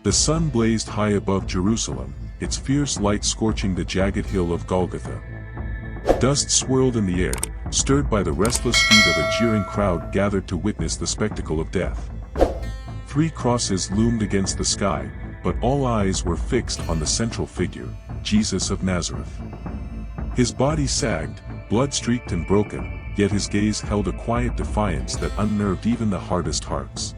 The sun blazed high above Jerusalem, its fierce light scorching the jagged hill of Golgotha. Dust swirled in the air, stirred by the restless feet of a jeering crowd gathered to witness the spectacle of death. 3 crosses loomed against the sky, but all eyes were fixed on the central figure, Jesus of Nazareth. His body sagged, blood-streaked and broken, yet his gaze held a quiet defiance that unnerved even the hardest hearts.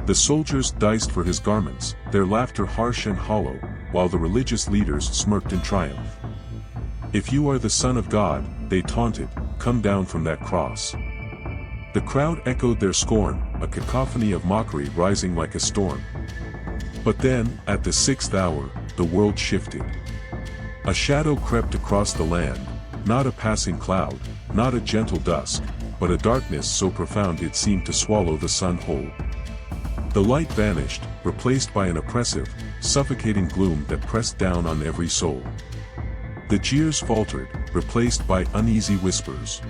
The soldiers diced for his garments, their laughter harsh and hollow, while the religious leaders smirked in triumph. "If you are the Son of God," they taunted, "come down from that cross." The crowd echoed their scorn, a cacophony of mockery rising like a storm. But then, at the 6th hour, the world shifted. A shadow crept across the land, not a passing cloud, not a gentle dusk, but a darkness so profound it seemed to swallow the sun whole. The light vanished, replaced by an oppressive, suffocating gloom that pressed down on every soul. The jeers faltered, replaced by uneasy whispers.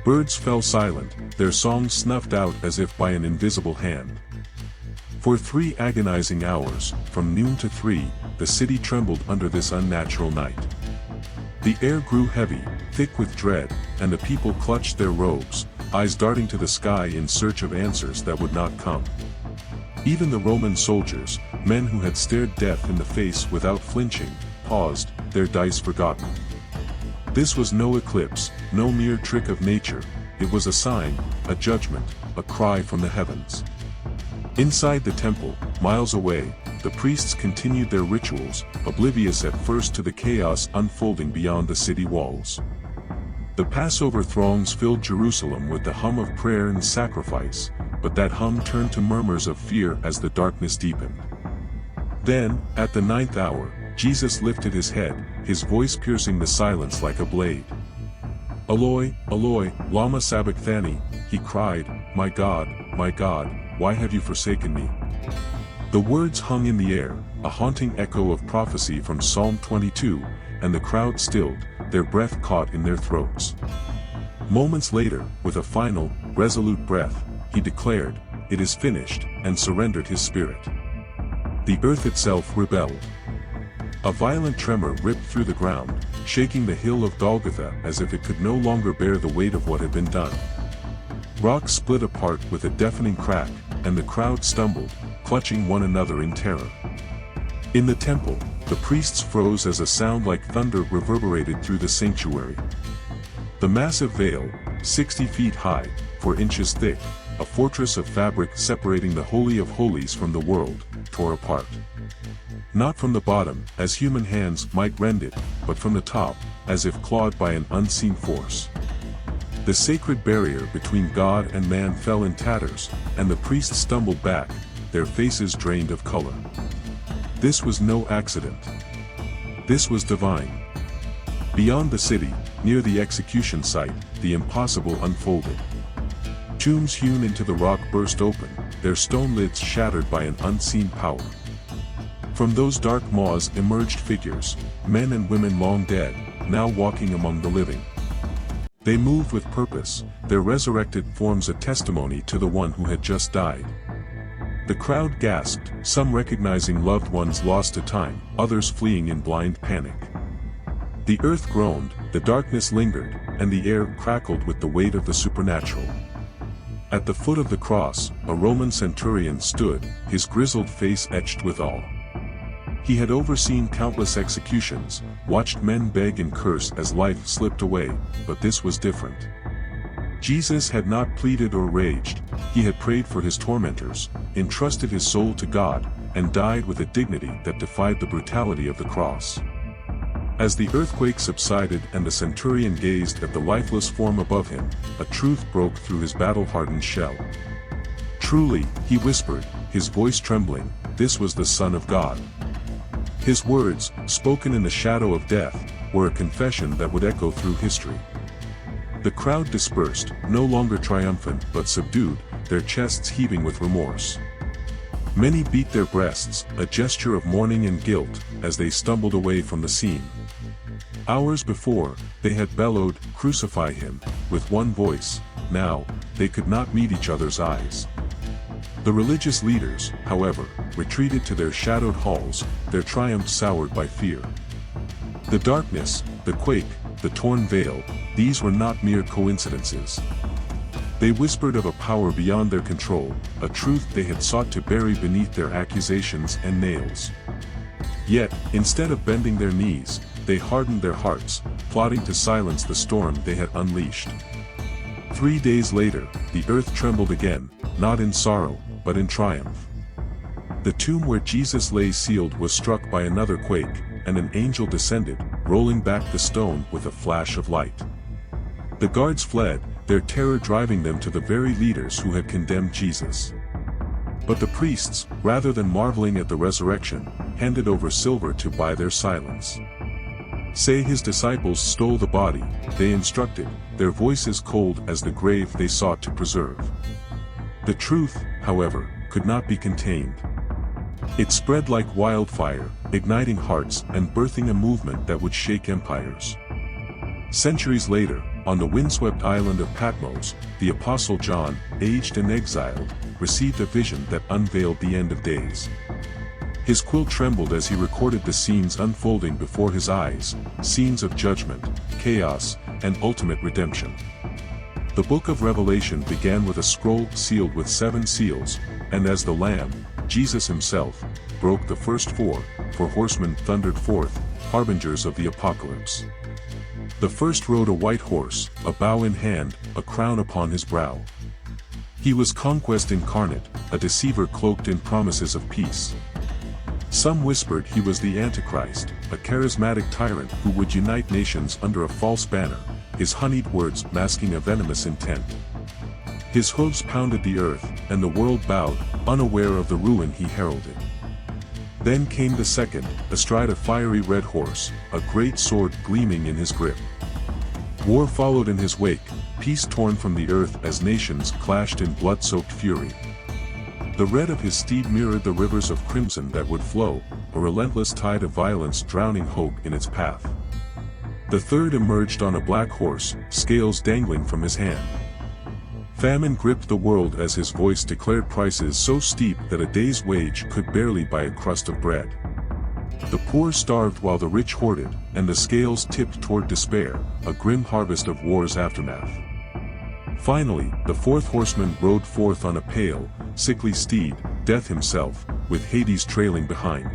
Birds fell silent, their songs snuffed out as if by an invisible hand. For 3 agonizing hours, from noon to 3, the city trembled under this unnatural night. The air grew heavy, thick with dread, and the people clutched their robes, eyes darting to the sky in search of answers that would not come. Even the Roman soldiers, men who had stared death in the face without flinching, paused, their dice forgotten. This was no eclipse, no mere trick of nature, it was a sign, a judgment, a cry from the heavens. Inside the temple, miles away, the priests continued their rituals, oblivious at first to the chaos unfolding beyond the city walls. The Passover throngs filled Jerusalem with the hum of prayer and sacrifice, but that hum turned to murmurs of fear as the darkness deepened. Then, at the 9th hour, Jesus lifted his head, his voice piercing the silence like a blade. "Eloi, Eloi, lama sabachthani," he cried, my God, why have you forsaken me?" The words hung in the air, a haunting echo of prophecy from Psalm 22, and the crowd stilled, their breath caught in their throats. Moments later, with a final, resolute breath, he declared, "It is finished," and surrendered his spirit. The earth itself rebelled. A violent tremor ripped through the ground, shaking the hill of Golgotha as if it could no longer bear the weight of what had been done. Rocks split apart with a deafening crack, and the crowd stumbled, clutching one another in terror. In the temple, the priests froze as a sound like thunder reverberated through the sanctuary. The massive veil, 60 feet high, 4 inches thick, a fortress of fabric separating the Holy of Holies from the world, tore apart. Not from the bottom, as human hands might rend it, but from the top, as if clawed by an unseen force. The sacred barrier between God and man fell in tatters, and the priests stumbled back, their faces drained of color. This was no accident. This was divine. Beyond the city, near the execution site, the impossible unfolded. Tombs hewn into the rock burst open, their stone lids shattered by an unseen power. From those dark maws emerged figures, men and women long dead, now walking among the living. They moved with purpose, their resurrected forms a testimony to the one who had just died. The crowd gasped, some recognizing loved ones lost to time, others fleeing in blind panic. The earth groaned, the darkness lingered, and the air crackled with the weight of the supernatural. At the foot of the cross, a Roman centurion stood, his grizzled face etched with awe. He had overseen countless executions, watched men beg and curse as life slipped away, but this was different. Jesus had not pleaded or raged, he had prayed for his tormentors, entrusted his soul to God, and died with a dignity that defied the brutality of the cross. As the earthquake subsided and the centurion gazed at the lifeless form above him, a truth broke through his battle-hardened shell. "Truly," he whispered, his voice trembling, "this was the Son of God." His words, spoken in the shadow of death, were a confession that would echo through history. The crowd dispersed, no longer triumphant but subdued, their chests heaving with remorse. Many beat their breasts, a gesture of mourning and guilt, as they stumbled away from the scene. Hours before, they had bellowed, "Crucify him," with one voice. Now, they could not meet each other's eyes. The religious leaders, however, retreated to their shadowed halls, their triumph soured by fear. The darkness, the quake, the torn veil, these were not mere coincidences. They whispered of a power beyond their control, a truth they had sought to bury beneath their accusations and nails. Yet, instead of bending their knees, they hardened their hearts, plotting to silence the storm they had unleashed. 3 days later, the earth trembled again, not in sorrow, but in triumph. The tomb where Jesus lay sealed was struck by another quake, and an angel descended, rolling back the stone with a flash of light. The guards fled, their terror driving them to the very leaders who had condemned Jesus. But the priests, rather than marveling at the resurrection, handed over silver to buy their silence. Say his disciples stole the body, they instructed, their voices cold as the grave they sought to preserve. The truth, however, could not be contained. It spread like wildfire, igniting hearts and birthing a movement that would shake empires. Centuries later, on the windswept island of Patmos, the Apostle John, aged and exiled, received a vision that unveiled the end of days. His quill trembled as he recorded the scenes unfolding before his eyes, scenes of judgment, chaos, and ultimate redemption. The book of Revelation began with a scroll sealed with 7 seals, and as the Lamb, Jesus himself, broke the first 4, 4 horsemen thundered forth, harbingers of the apocalypse. The first rode a white horse, a bow in hand, a crown upon his brow. He was conquest incarnate, a deceiver cloaked in promises of peace. Some whispered he was the Antichrist, a charismatic tyrant who would unite nations under a false banner, his honeyed words masking a venomous intent. His hooves pounded the earth, and the world bowed, unaware of the ruin he heralded. Then came the second, astride a fiery red horse, a great sword gleaming in his grip. War followed in his wake, peace torn from the earth as nations clashed in blood-soaked fury. The red of his steed mirrored the rivers of crimson that would flow, a relentless tide of violence drowning hope in its path. The third emerged on a black horse, scales dangling from his hand. Famine gripped the world as his voice declared prices so steep that a day's wage could barely buy a crust of bread. The poor starved while the rich hoarded, and the scales tipped toward despair, a grim harvest of war's aftermath. Finally, the fourth horseman rode forth on a pale, sickly steed, Death himself, with Hades trailing behind.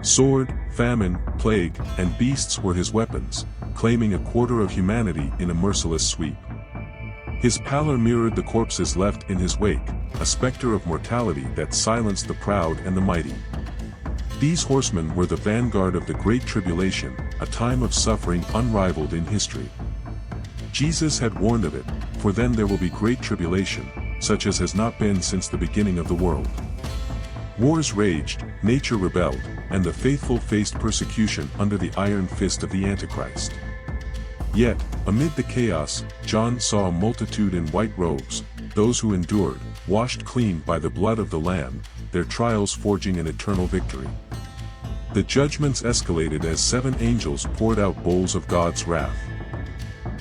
Sword, famine, plague, and beasts were his weapons, claiming a quarter of humanity in a merciless sweep. His pallor mirrored the corpses left in his wake, a specter of mortality that silenced the proud and the mighty. These horsemen were the vanguard of the Great Tribulation, a time of suffering unrivaled in history. Jesus had warned of it, for then there will be great tribulation, such as has not been since the beginning of the world. Wars raged, nature rebelled, and the faithful faced persecution under the iron fist of the Antichrist. Yet, amid the chaos, John saw a multitude in white robes, those who endured, washed clean by the blood of the Lamb, their trials forging an eternal victory. The judgments escalated as 7 angels poured out bowls of God's wrath.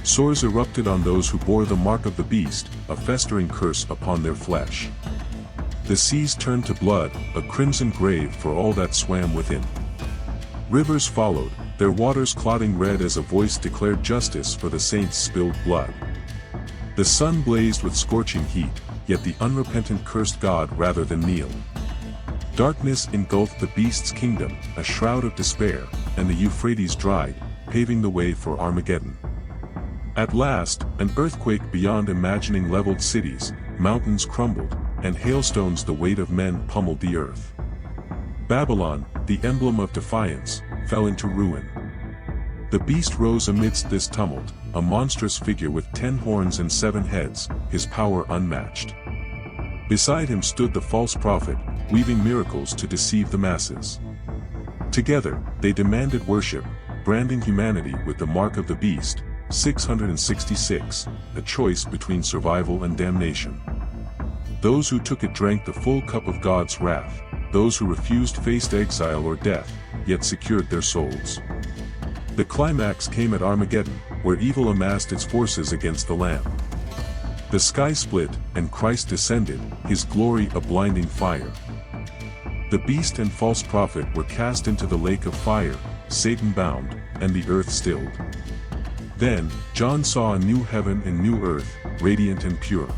Sores erupted on those who bore the mark of the beast, a festering curse upon their flesh. The seas turned to blood, a crimson grave for all that swam within. Rivers followed, their waters clotting red as a voice declared justice for the saints' spilled blood. The sun blazed with scorching heat, yet the unrepentant cursed God rather than kneel. Darkness engulfed the beast's kingdom, a shroud of despair, and the Euphrates dried, paving the way for Armageddon. At last, an earthquake beyond imagining leveled cities, mountains crumbled, and hailstones the weight of men pummeled the earth. Babylon, the emblem of defiance, fell into ruin. The beast rose amidst this tumult, a monstrous figure with 10 horns and 7 heads, his power unmatched. Beside him stood the false prophet, weaving miracles to deceive the masses. Together, they demanded worship, branding humanity with the mark of the beast, 666, a choice between survival and damnation. Those who took it drank the full cup of God's wrath, those who refused faced exile or death, yet secured their souls. The climax came at Armageddon, where evil amassed its forces against the Lamb. The sky split, and Christ descended, his glory a blinding fire. The beast and false prophet were cast into the lake of fire, Satan bound, and the earth stilled. Then, John saw a new heaven and new earth, radiant and pure.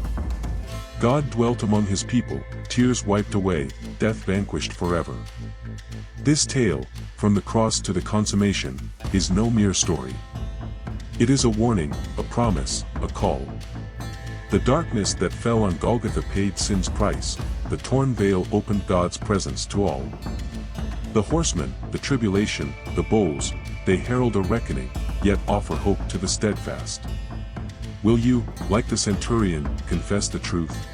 God dwelt among his people, tears wiped away, death vanquished forever. This tale, from the cross to the consummation, is no mere story. It is a warning, a promise, a call. The darkness that fell on Golgotha paid sin's price, the torn veil opened God's presence to all. The horsemen, the tribulation, the bowls, they herald a reckoning, yet offer hope to the steadfast. Will you, like the centurion, confess the truth?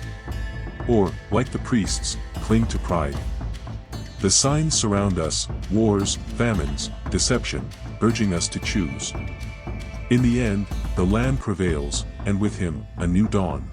Or, like the priests, cling to pride? The signs surround us, wars, famines, deception, urging us to choose. In the end, the Lamb prevails, and with him, a new dawn.